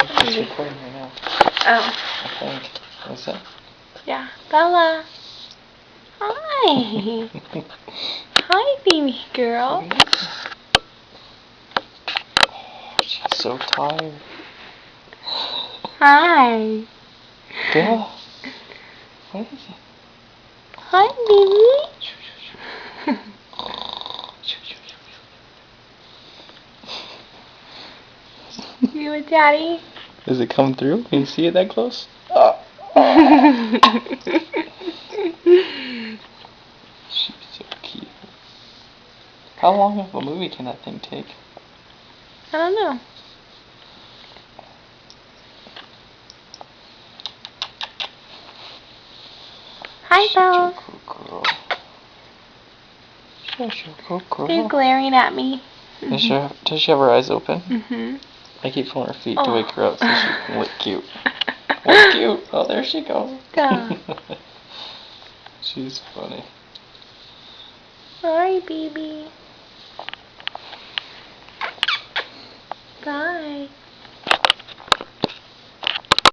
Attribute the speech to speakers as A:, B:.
A: It's recording right now.
B: Oh.
A: I think. Is it?
B: Yeah. Bella. Hi. Hi, baby girl.
A: Oh, she's so tired.
B: Hi.
A: Bella. What is it?
B: Hi, baby. You with Daddy?
A: Does it come through? Can you see it that close? She's so cute. How long of a movie can that thing take?
B: I don't know. Hi, Belle.
A: Such a cool girl.
B: Are you glaring at me?
A: Does she have her eyes open?
B: Mm-hmm.
A: I keep pulling her feet to wake her up so she can look cute. Look cute. Oh, there she goes. She's funny.
B: Hi, baby.